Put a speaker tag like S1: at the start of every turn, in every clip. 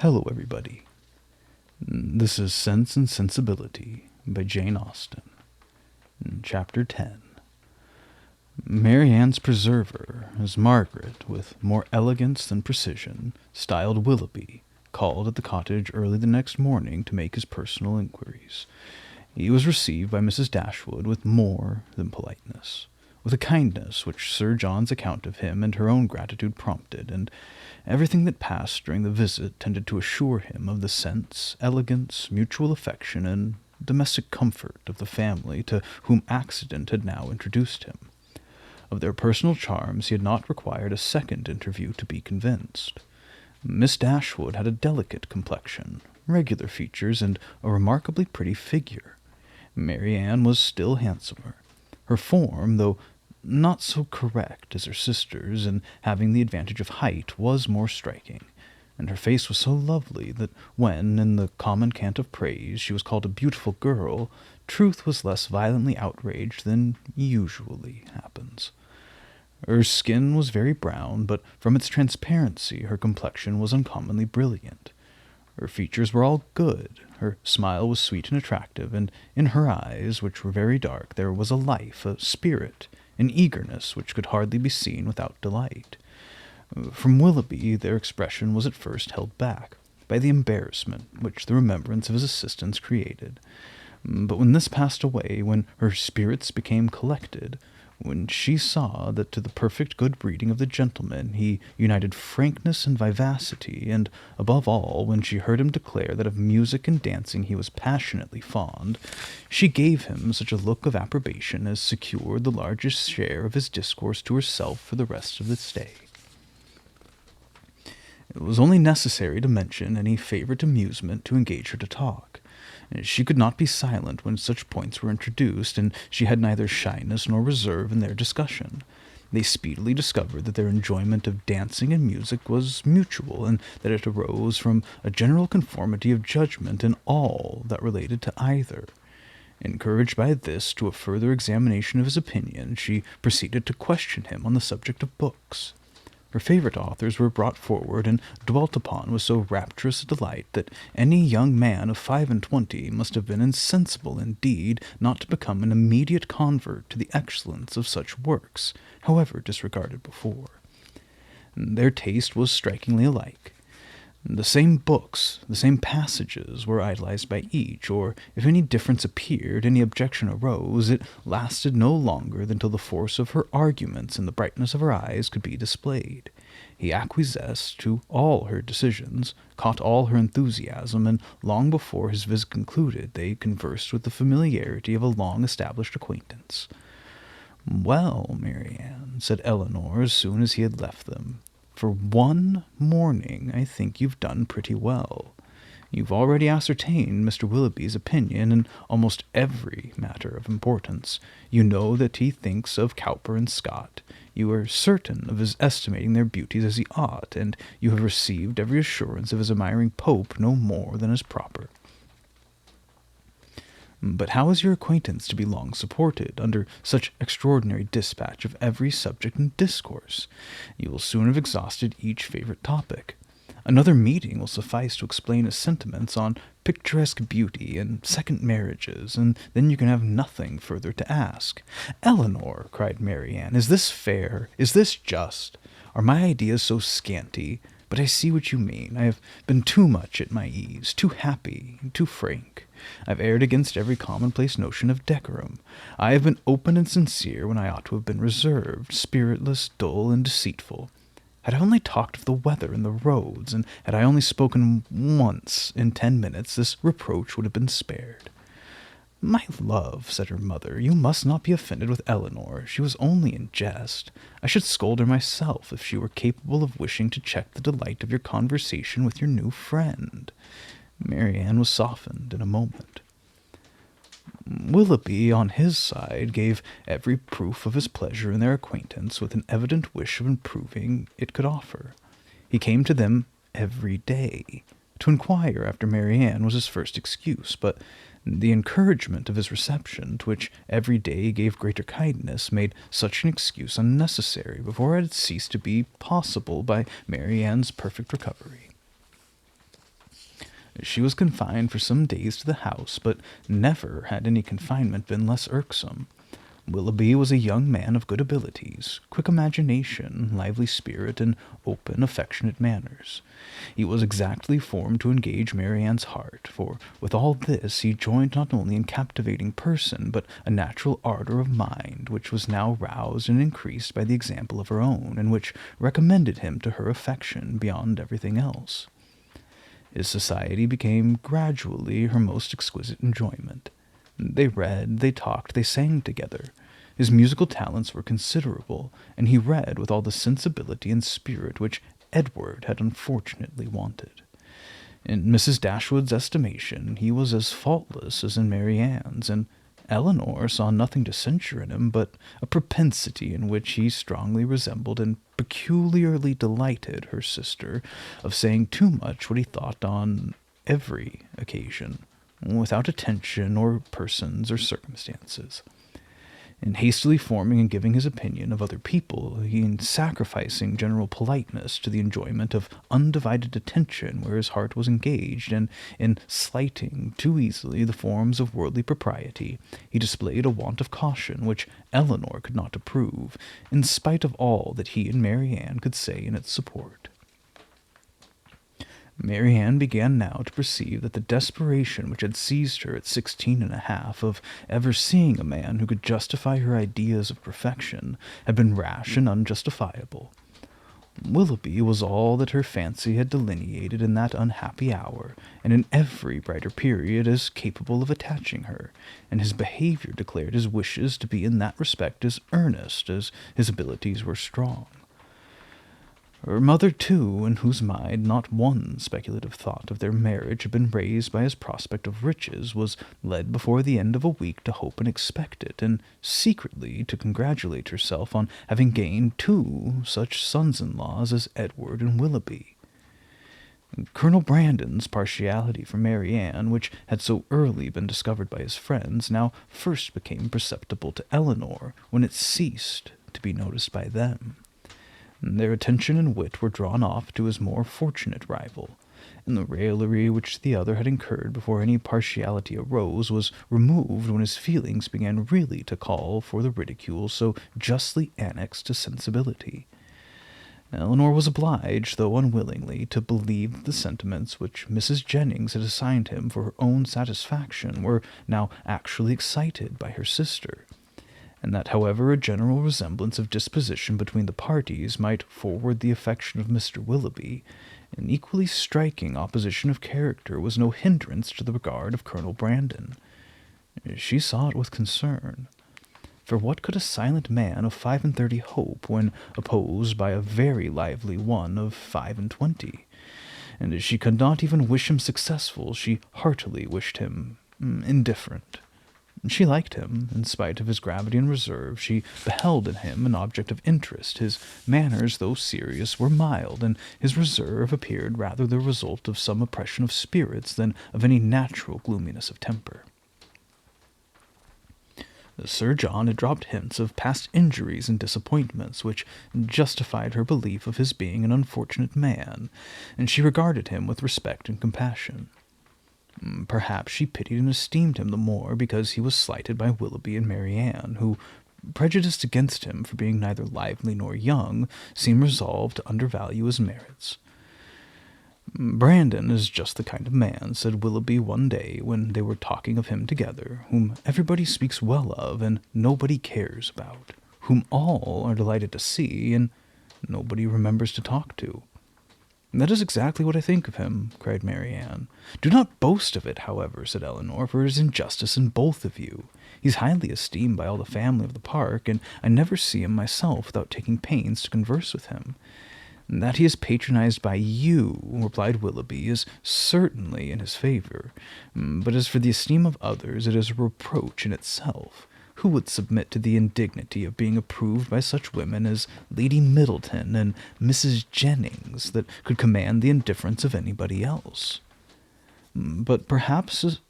S1: Hello, everybody. This is Sense and Sensibility by Jane Austen. Chapter 10. Mary Ann's preserver, as Margaret, with more elegance than precision, styled Willoughby, called at the cottage early the next morning to make his personal inquiries. He was received by Mrs. Dashwood with more than politeness, with a kindness which Sir John's account of him and her own gratitude prompted, and everything that passed during the visit tended to assure him of the sense, elegance, mutual affection, and domestic comfort of the family to whom accident had now introduced him. Of their personal charms he had not required a second interview to be convinced. Miss Dashwood had a delicate complexion, regular features, and a remarkably pretty figure. Mary Ann was still handsomer. Her form, though not so correct as her sister's, and having the advantage of height, was more striking, and her face was so lovely that when, in the common cant of praise, she was called a beautiful girl, truth was less violently outraged than usually happens. Her skin was very brown, but from its transparency her complexion was uncommonly brilliant. Her features were all good, her smile was sweet and attractive, and in her eyes, which were very dark, there was a life, a spirit, an eagerness which could hardly be seen without delight. From Willoughby their expression was at first held back by the embarrassment which the remembrance of his assistance created. But when this passed away, when her spirits became collected, when she saw that to the perfect good breeding of the gentleman he united frankness and vivacity, and, above all, when she heard him declare that of music and dancing he was passionately fond, she gave him such a look of approbation as secured the largest share of his discourse to herself for the rest of the stay. It was only necessary to mention any favourite amusement to engage her to talk. She could not be silent when such points were introduced, and she had neither shyness nor reserve in their discussion. They speedily discovered that their enjoyment of dancing and music was mutual, and that it arose from a general conformity of judgment in all that related to either. Encouraged by this to a further examination of his opinion, she proceeded to question him on the subject of books. Her favorite authors were brought forward and dwelt upon with so rapturous a delight that any young man of 25 must have been insensible indeed not to become an immediate convert to the excellence of such works, however disregarded before. Their taste was strikingly alike. The same books, the same passages were idolized by each, or if any difference appeared, any objection arose, it lasted no longer than till the force of her arguments and the brightness of her eyes could be displayed. He acquiesced to all her decisions, caught all her enthusiasm, and long before his visit concluded they conversed with the familiarity of a long-established acquaintance. "Well, Mary Ann," said Eleanor as soon as he had left them, "for one morning I think you've done pretty well. You've already ascertained Mr. Willoughby's opinion in almost every matter of importance. You know that he thinks of Cowper and Scott. You are certain of his estimating their beauties as he ought, and you have received every assurance of his admiring Pope no more than is proper. But how is your acquaintance to be long supported, under such extraordinary dispatch of every subject and discourse? You will soon have exhausted each favourite topic. Another meeting will suffice to explain his sentiments on picturesque beauty and second marriages, and then you can have nothing further to ask." "Eleanor," cried Mary Ann, "is this fair? Is this just? Are my ideas so scanty? But I see what you mean. I have been too much at my ease, too happy, too frank. I've erred against every commonplace notion of decorum. I have been open and sincere when I ought to have been reserved, spiritless, dull, and deceitful. Had I only talked of the weather and the roads, and had I only spoken once in 10 minutes, this reproach would have been spared." "My love," said her mother, "you must not be offended with Eleanor. She was only in jest. I should scold her myself if she were capable of wishing to check the delight of your conversation with your new friend." Mary Ann was softened in a moment. Willoughby, on his side, gave every proof of his pleasure in their acquaintance, with an evident wish of improving it could offer. He came to them every day. To inquire after Mary Ann was his first excuse, but the encouragement of his reception, to which every day gave greater kindness, made such an excuse unnecessary before it had ceased to be possible by Mary Ann's perfect recovery. She was confined for some days to the house, but never had any confinement been less irksome. Willoughby was a young man of good abilities, quick imagination, lively spirit, and open, affectionate manners. He was exactly formed to engage Marianne's heart, for with all this he joined not only in captivating person, but a natural ardor of mind, which was now roused and increased by the example of her own, and which recommended him to her affection beyond everything else. His society became gradually her most exquisite enjoyment. They read, they talked, they sang together. His musical talents were considerable, and he read with all the sensibility and spirit which Edward had unfortunately wanted. In Mrs. Dashwood's estimation, he was as faultless as in Marianne's, and Elinor saw nothing to censure in him but a propensity in which he strongly resembled and peculiarly delighted her sister of saying too much what he thought on every occasion, without attention or persons or circumstances. In hastily forming and giving his opinion of other people, in sacrificing general politeness to the enjoyment of undivided attention where his heart was engaged, and in slighting too easily the forms of worldly propriety, he displayed a want of caution which Elinor could not approve, in spite of all that he and Marianne could say in its support. Marianne began now to perceive that the desperation which had seized her at 16 and a half of ever seeing a man who could justify her ideas of perfection had been rash and unjustifiable. Willoughby was all that her fancy had delineated in that unhappy hour, and in every brighter period as capable of attaching her, and his behaviour declared his wishes to be in that respect as earnest as his abilities were strong. Her mother, too, in whose mind not one speculative thought of their marriage had been raised by his prospect of riches, was led before the end of a week to hope and expect it, and secretly to congratulate herself on having gained two such sons-in-law as Edward and Willoughby. Colonel Brandon's partiality for Marianne, which had so early been discovered by his friends, now first became perceptible to Elinor, when it ceased to be noticed by them. Their attention and wit were drawn off to his more fortunate rival, and the raillery which the other had incurred before any partiality arose was removed when his feelings began really to call for the ridicule so justly annexed to sensibility. Elinor was obliged, though unwillingly, to believe that the sentiments which Mrs. Jennings had assigned him for her own satisfaction were now actually excited by her sister, and that however a general resemblance of disposition between the parties might forward the affection of Mr. Willoughby, an equally striking opposition of character was no hindrance to the regard of Colonel Brandon. She saw it with concern. For what could a silent man of 35 hope when opposed by a very lively one of 25? And as she could not even wish him successful, she heartily wished him indifferent. She liked him, in spite of his gravity and reserve. She beheld in him an object of interest. His manners, though serious, were mild, and his reserve appeared rather the result of some oppression of spirits than of any natural gloominess of temper. Sir John had dropped hints of past injuries and disappointments, which justified her belief of his being an unfortunate man, and she regarded him with respect and compassion. Perhaps she pitied and esteemed him the more because he was slighted by Willoughby and Marianne, who, prejudiced against him for being neither lively nor young, seemed resolved to undervalue his merits. "Brandon is just the kind of man," said Willoughby one day when they were talking of him together, "whom everybody speaks well of and nobody cares about, whom all are delighted to see and nobody remembers to talk to." "That is exactly what I think of him," cried Marianne. "Do not boast of it, however," said Elinor, "for it is injustice in both of you. He is highly esteemed by all the family of the park, and I never see him myself without taking pains to converse with him." "That he is patronized by you," replied Willoughby, "is certainly in his favour. But as for the esteem of others, it is a reproach in itself. Who would submit to the indignity of being approved by such women as Lady Middleton and Mrs. Jennings, that could command the indifference of anybody else? But perhaps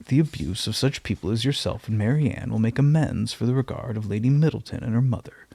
S1: the abuse of such people as yourself and Marianne will make amends for the regard of Lady Middleton and her mother.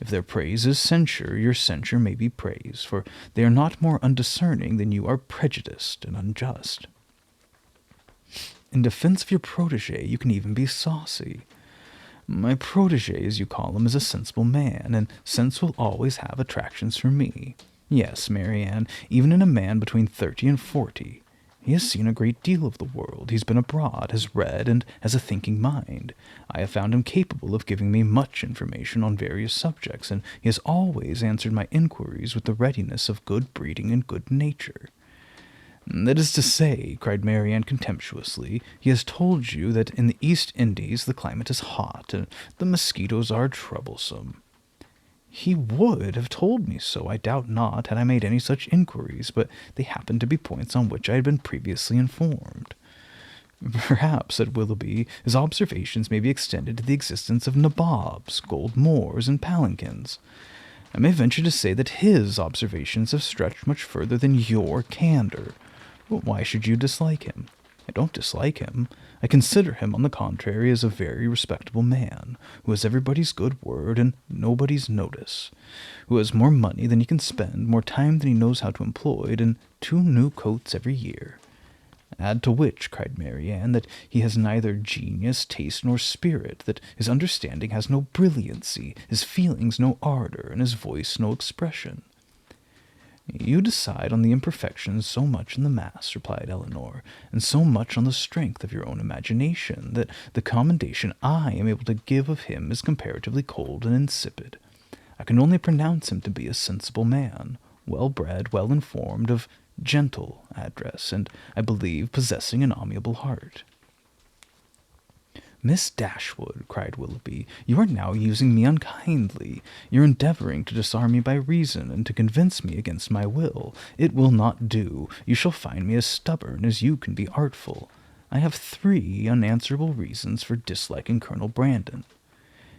S1: If their praise is censure, your censure may be praise, for they are not more undiscerning than you are prejudiced and unjust." In defense of your protege, you can even be saucy. My protege, as you call him, is a sensible man, and sense will always have attractions for me. Yes, Marianne, even in a man between 30 and 40. He has seen a great deal of the world, he's been abroad, has read, and has a thinking mind. I have found him capable of giving me much information on various subjects, and he has always answered my inquiries with the readiness of good breeding and good nature. That is to say, cried Marianne contemptuously, he has told you that in the East Indies the climate is hot, and the mosquitoes are troublesome. He would have told me so, I doubt not, had I made any such inquiries, but they happened to be points on which I had been previously informed. Perhaps, said Willoughby, his observations may be extended to the existence of nabobs, gold moors, and palanquins. I may venture to say that his observations have stretched much further than your candor. Why should you dislike him? I don't dislike him. I consider him, on the contrary, as a very respectable man, who has everybody's good word and nobody's notice, who has more money than he can spend, more time than he knows how to employ, and 2 new coats every year. Add to which, cried Marianne, that he has neither genius, taste, nor spirit, that his understanding has no brilliancy, his feelings no ardor, and his voice no expression. You decide on the imperfections so much in the mass, replied Elinor, and so much on the strength of your own imagination, that the commendation I am able to give of him is comparatively cold and insipid. I can only pronounce him to be a sensible man, well-bred, well-informed, of gentle address, and, I believe, possessing an amiable heart. Miss Dashwood, cried Willoughby, you are now using me unkindly. You are endeavouring to disarm me by reason, and to convince me against my will. It will not do. You shall find me as stubborn as you can be artful. I have 3 unanswerable reasons for disliking Colonel Brandon.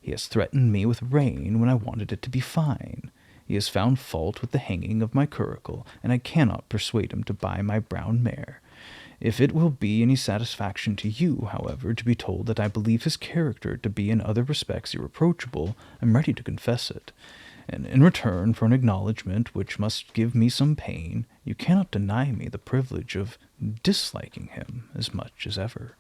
S1: He has threatened me with rain when I wanted it to be fine. He has found fault with the hanging of my curricle, and I cannot persuade him to buy my brown mare. If it will be any satisfaction to you, however, to be told that I believe his character to be in other respects irreproachable, I am ready to confess it. And in return for an acknowledgment which must give me some pain, you cannot deny me the privilege of disliking him as much as ever.